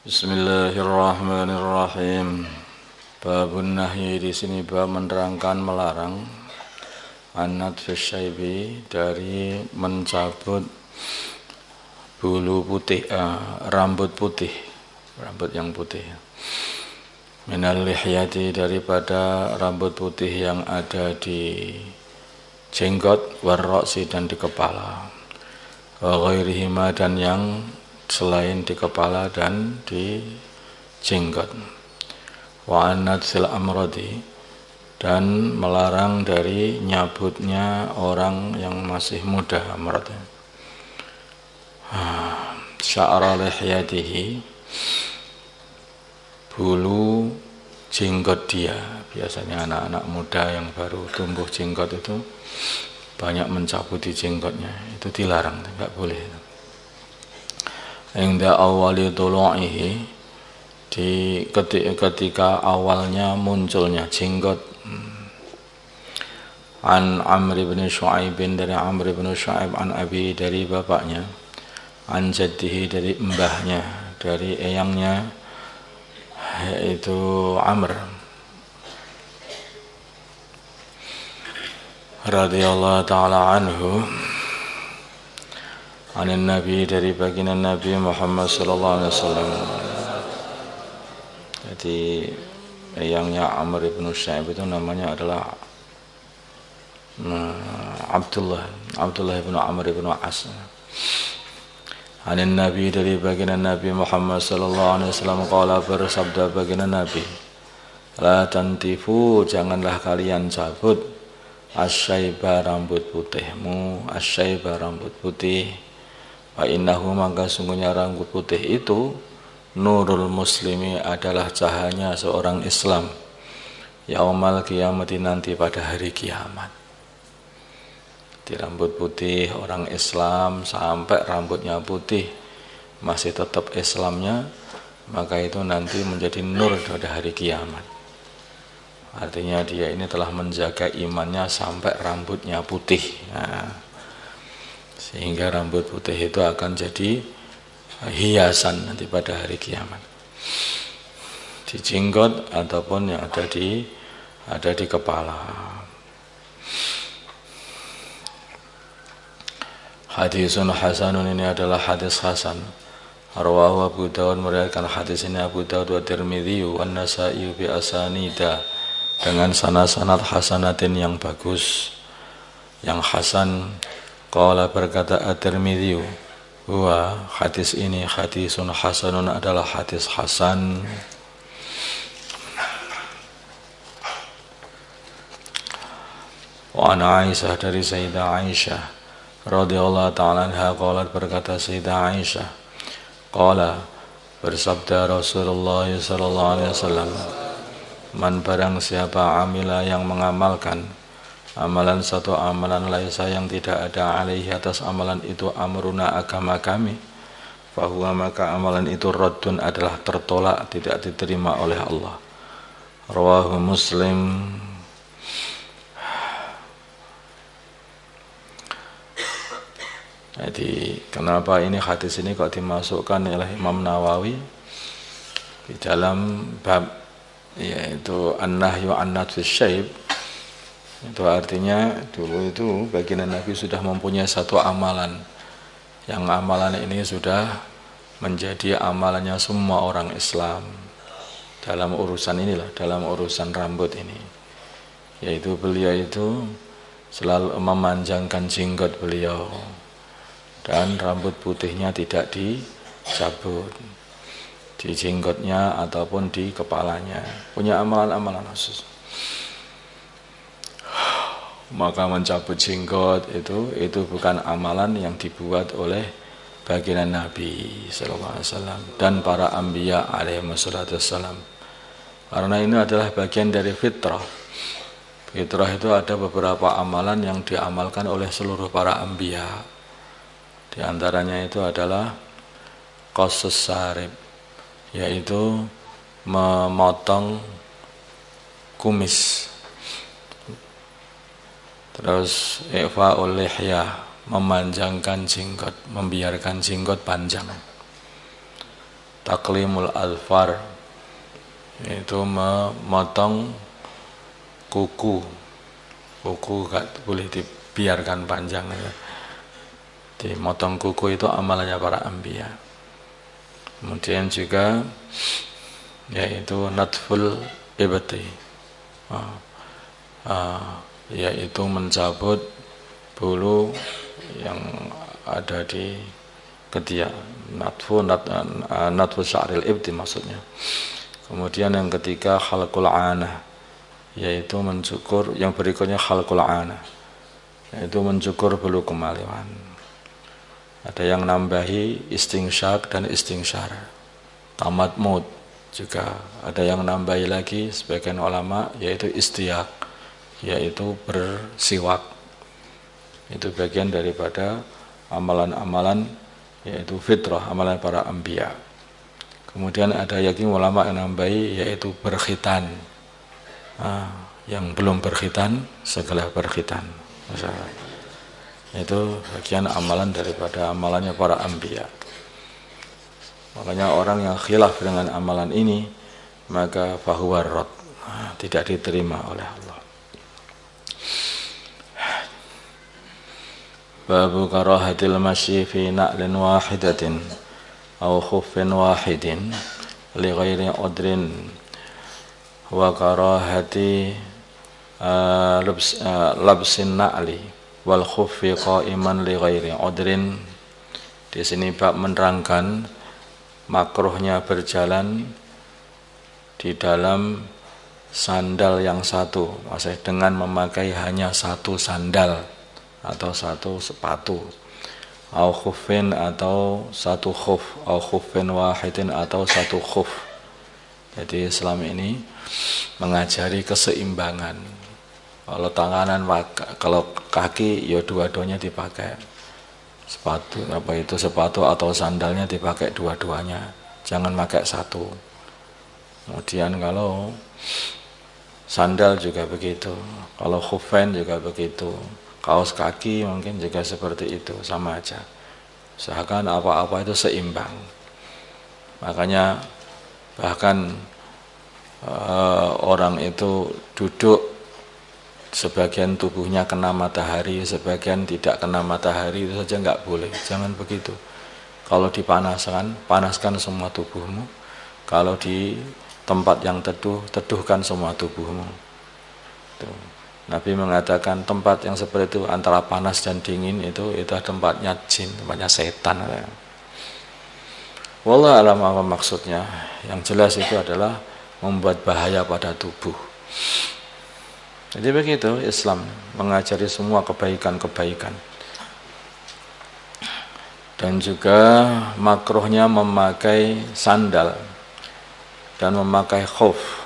Bismillahirrahmanirrahim. Babun nahyi di sini bab menerangkan melarang an-nadfis syaibi dari mencabut bulu putih, rambut putih, rambut yang putih. Minal lihyati daripada rambut putih yang ada di jenggot, warroksi dan di kepala. Wa ghairihima dan yang selain di kepala dan di jenggot. Wa an-nadfil amrodi dan melarang dari nyabutnya orang yang masih muda amrod. Sya'ra lihyatihi bulu jenggot dia. Biasanya anak-anak muda yang baru tumbuh jenggot itu banyak mencabuti jenggotnya, itu dilarang, tidak boleh. Inda awali tulu'ihi di ketika awalnya munculnya jenggot. An Amr bin Shu'aib dari Amr bin Shu'aib an Abi dari bapaknya, an jaddihi dari mbahnya, dari eyangnya yaitu Amr radhiyallahu taala anhu, anin Nabi dari baginda Nabi Muhammad sallallahu alaihi wasallam. Jadi eyangnya Amr bin Shu'aib itu namanya adalah Abdullah bin Amr bin As. Anin Nabi dari baginda Nabi Muhammad sallallahu alaihi wasallam qala, bersabda baginda Nabi, la tantifu, janganlah kalian cabut asyaiba rambut putihmu, asyaiba rambut putih. Wa innahu, maka sungguhnya rambut putih itu nurul muslimi, adalah cahayanya seorang Islam, yaumal qiyamati, nanti pada hari kiamat. Di rambut putih orang Islam sampai rambutnya putih masih tetap Islamnya, maka itu nanti menjadi nur pada hari kiamat. Artinya dia ini telah menjaga imannya sampai rambutnya putih. Sehingga rambut putih itu akan jadi hiasan nanti pada hari kiamat, di jenggot ataupun yang ada di kepala. Hadisun hasanun, ini adalah hadis hasan. Rawahu Abu Dawud, meriwayatkan hadis ini Abu Dawud wa Tirmidzi wa An-Nasa'i bi asanida, dengan sanad hasanatin yang bagus, yang hasan. Qala, berkata At-Tirmidzi, huwa, hadis ini hadisun hasanun, adalah hadis hasan. Wa an Aisyah, dari Sayyidah Aisyah radhiyallahu ta'ala anha, qalat, berkata Sayyidah Aisyah, qala, bersabda Rasulullah sallallahu alaihi wasallam, man, barang siapa amila, yang mengamalkan amalan, satu amalan, laisa, yang tidak ada, alaihi, atas amalan itu, amruna, agama kami, fahuwa, maka amalan itu raddun, adalah tertolak, tidak diterima oleh Allah. Rawahu Muslim. Jadi kenapa ini hadis ini kok dimasukkan oleh Imam Nawawi di dalam bab yaitu an-nahyu an-nadfis syaib? Itu artinya dulu itu baginda Nabi sudah mempunyai satu amalan, yang amalan ini sudah menjadi amalannya semua orang Islam dalam urusan inilah, dalam urusan rambut ini, yaitu beliau itu selalu memanjangkan jenggot beliau dan rambut putihnya tidak dicabut di jenggotnya ataupun di kepalanya, punya amalan-amalan khusus. Maka mencabut jenggot itu bukan amalan yang dibuat oleh baginda Nabi sallallahu alaihi wasallam dan para anbiya alaihi wassalam, karena ini adalah bagian dari fitrah. Fitrah itu ada beberapa amalan yang diamalkan oleh seluruh para anbiya. Di antaranya itu adalah qasus sarib, yaitu memotong kumis. Terus ifa'ul lihyah, memanjangkan jenggot, membiarkan jenggot panjang. taklimul alfar, itu memotong kuku gak boleh dibiarkan panjang ya. Dimotong kuku itu amalannya para anbiya. Kemudian juga yaitu natful ibti, yaitu mencabut bulu yang ada di ketiak, natfu sya'ril ibti maksudnya. Kemudian yang ketiga khalqul anah, yaitu mencukur. Yang berikutnya khalqul anah, yaitu mencukur bulu kemaluan. Ada yang nambahi istingsyak dan istingsyar, tamat mud juga. Ada yang nambahi lagi sebagian ulama yaitu istiyak, yaitu bersiwak. Itu bagian daripada amalan-amalan yaitu fitrah, amalan para anbiya. Kemudian ada lagi ulama yang nambahi yaitu berkhitan. Yang belum berkhitan segera berkhitan. Itu bagian amalan daripada amalannya para anbiya. Makanya orang yang khilaf dengan amalan ini maka fahuwa rad, tidak diterima oleh Allah. Babu karahatil masyi fi na'lin wahidatin aw khuffin wahidin li ghairi udrin wa karahati labsin na'li wal khuffi qa'iman li ghairi udrin. Di sini bab menerangkan makruhnya berjalan di dalam sandal yang satu, maksudnya dengan memakai hanya satu sandal atau satu sepatu, au khuffin atau satu khuff, au khuffin wahidin atau satu khuff. Jadi Islam ini mengajari keseimbangan. Kalau tanganan, kalau kaki ya dua-duanya dipakai. Sepatu sepatu atau sandalnya dipakai dua-duanya. Jangan pakai satu. Kemudian kalau sandal juga begitu. Kalau khuffain juga begitu. Kaos kaki mungkin juga seperti itu, sama aja. Usahakan apa-apa itu seimbang. Makanya bahkan orang itu duduk, sebagian tubuhnya kena matahari, sebagian tidak kena matahari, itu saja enggak boleh. Jangan begitu. Kalau panaskan semua tubuhmu. Kalau di tempat yang teduh, teduhkan semua tubuhmu. Tuh. Nabi mengatakan tempat yang seperti itu antara panas dan dingin itu tempatnya jin, tempatnya setan. Wallahu a'lam apa maksudnya. Yang jelas itu adalah membuat bahaya pada tubuh. Jadi begitu Islam mengajari semua kebaikan-kebaikan. Dan juga makruhnya memakai sandal dan memakai khuf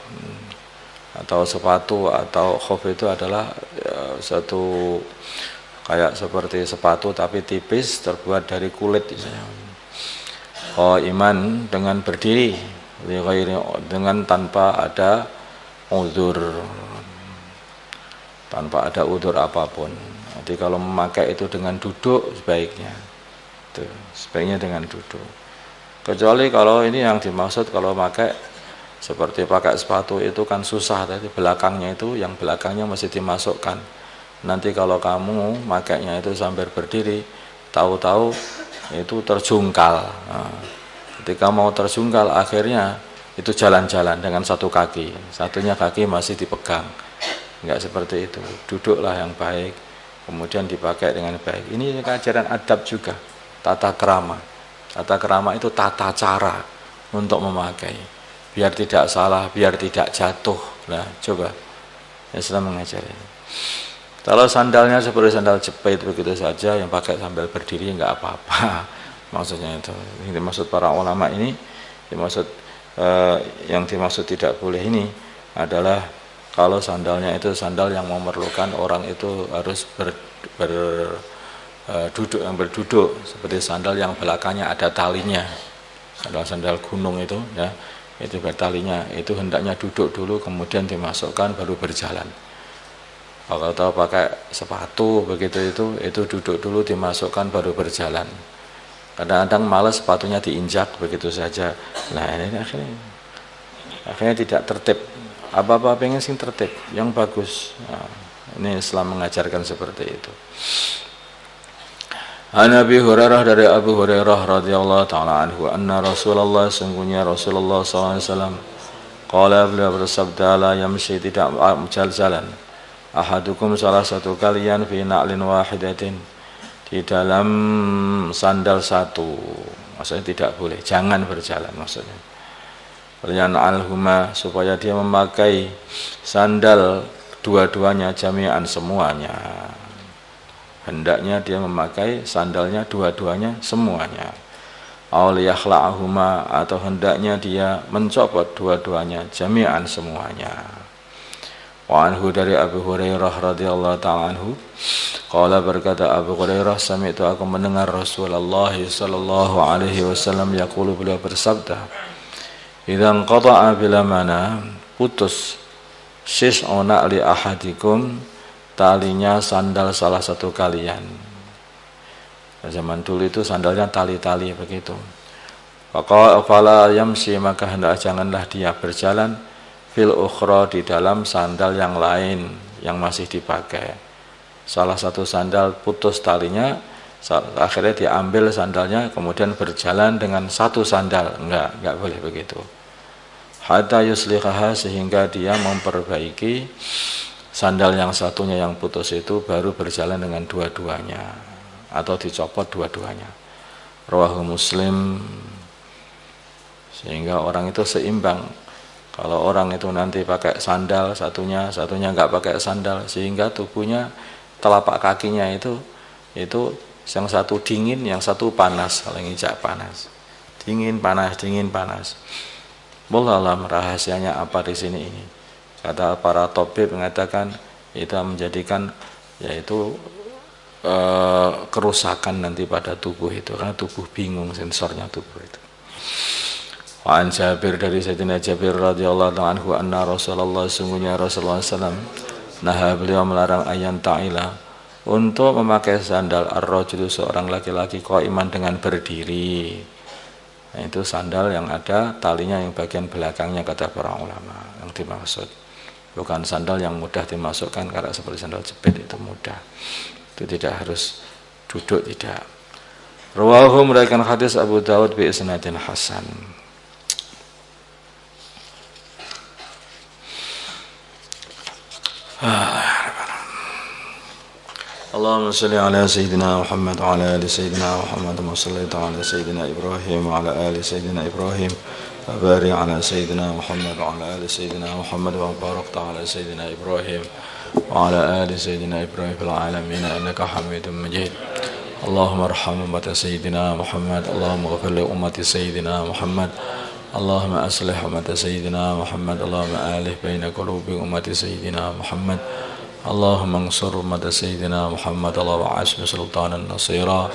atau sepatu atau khuf itu adalah satu kayak seperti sepatu tapi tipis terbuat dari kulit. Iman dengan berdiri dengan tanpa ada uzur. Tanpa ada udzur apapun. Jadi kalau memakai itu dengan duduk sebaiknya dengan duduk. Kecuali kalau ini yang dimaksud kalau seperti pakai sepatu itu kan susah, tadi belakangnya itu yang belakangnya mesti dimasukkan. Nanti kalau kamu makainya itu sambil berdiri, tahu-tahu itu terjungkal. Ketika mau terjungkal akhirnya itu jalan-jalan dengan satu kaki, satunya kaki masih dipegang. Enggak seperti itu. Duduklah yang baik, kemudian dipakai dengan baik. Ini ajaran adab juga, tata krama. Tata krama itu tata cara untuk memakai, biar tidak salah, biar tidak jatuh. Nah, coba Islam mengajari. Kalau sandalnya seperti sandal jepit begitu saja, yang pakai sambil berdiri enggak apa-apa. Maksudnya itu. Ini dimaksud para ulama ini, yang dimaksud tidak boleh ini adalah kalau sandalnya itu sandal yang memerlukan orang itu harus berduduk seperti sandal yang belakangnya ada talinya, sandal gunung itu ya, itu bertalinya, itu hendaknya duduk dulu kemudian dimasukkan baru berjalan. Kalau pakai sepatu begitu itu duduk dulu dimasukkan baru berjalan. Kadang-kadang malas sepatunya diinjak begitu saja. Nah ini akhirnya tidak tertib. Apa-apa pengen sing tertib, yang bagus. Nah, ini Islam mengajarkan seperti itu. An Abi Hurairah, dari Abu Hurairah radhiyallahu taala anhu, anna Rasulullah, sungguhnya Rasulullah SAW, qala, beliau bersabda, la yamshi, tidak jalan, ahadukum, salah satu kalian, fi na'lin wahidatin, di dalam sandal satu, maksudnya tidak boleh, jangan berjalan maksudnya. Alhuma, supaya dia memakai sandal dua-duanya, jami'an, semuanya. Hendaknya dia memakai sandalnya dua-duanya, semuanya. Auliyakhla'ahuma, atau hendaknya dia mencopot dua-duanya, jami'an, semuanya. Wa anhu, dari Abu Hurairah radhiyallahu ta'ala anhu, qala, berkata Abu Hurairah, sami'tu, aku mendengar Rasulullah sallallahu alaihi wasallam yaqulu, beliau bersabda, idzan qata'a, bila mana putus sis'u na'li ahadikum, talinya sandal salah satu kalian. Zaman dulu itu sandalnya tali-tali begitu. Fala yamsi, maka hendak janganlah dia berjalan, fil ukhra, di dalam sandal yang lain yang masih dipakai. Salah satu sandal putus talinya, akhirnya diambil sandalnya, kemudian berjalan dengan satu sandal. Enggak boleh begitu. Hatta yuslihaha, sehingga dia memperbaiki sandal yang satunya yang putus itu, baru berjalan dengan dua-duanya, atau dicopot dua-duanya. Rawahu Muslim. Sehingga orang itu seimbang. Kalau orang itu nanti pakai sandal, satunya enggak pakai sandal, sehingga tubuhnya, telapak kakinya itu yang satu dingin, yang satu panas, kalau nginjak panas. Dingin panas. Wallahualam, rahasianya apa di sini ini? Kata para tabib mengatakan itu menjadikan yaitu kerusakan nanti pada tubuh itu, karena tubuh bingung sensornya tubuh itu. Wa an Jabir, dari Sayyidina Jabir radhiyallahu anhu, anna Rasulullah, sungguhnya Rasulullah SAW, nah beliau melarang ayan ta'ila, untuk memakai sandal ar-rajulu, seorang laki-laki, qaiman, dengan berdiri. Nah, itu sandal yang ada talinya yang bagian belakangnya, kata para ulama, yang dimaksud. Bukan sandal yang mudah dimasukkan, karena seperti sandal jepit itu mudah. Itu tidak harus duduk, tidak. Rawahu, meriwayatkan hadis Abu Dawud bi isnadin hasan. Allahumma salli ala Sayyidina Muhammad wa ala ali Sayyidina Muhammad, wa salli ala Sayyidina Ibrahim wa ala ali Sayyidina Ibrahim, wa barik ala Sayyidina Muhammad wa ala ali Sayyidina Muhammad, wa barik ala Sayyidina Ibrahim wa ala ali Sayyidina Ibrahim fil alamin innaka Hamidum Majid. Allahumma arham ummata Sayyidina Muhammad, Allahumma ighfir li ummati Sayyidina Muhammad, Allahumma aslih ummata Sayyidina Muhammad, Allahumma alih baina qulubi ummati Sayyidina Muhammad, Allahumma ansur ummata Sayyidina Muhammad, Allahumma asmi sultanan nasira.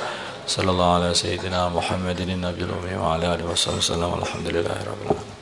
Sallallahu ala Sayyidina Muhammadin nabiyil ummi wa ala alihi wa sallam. Alhamdulillahi rabbil alamin.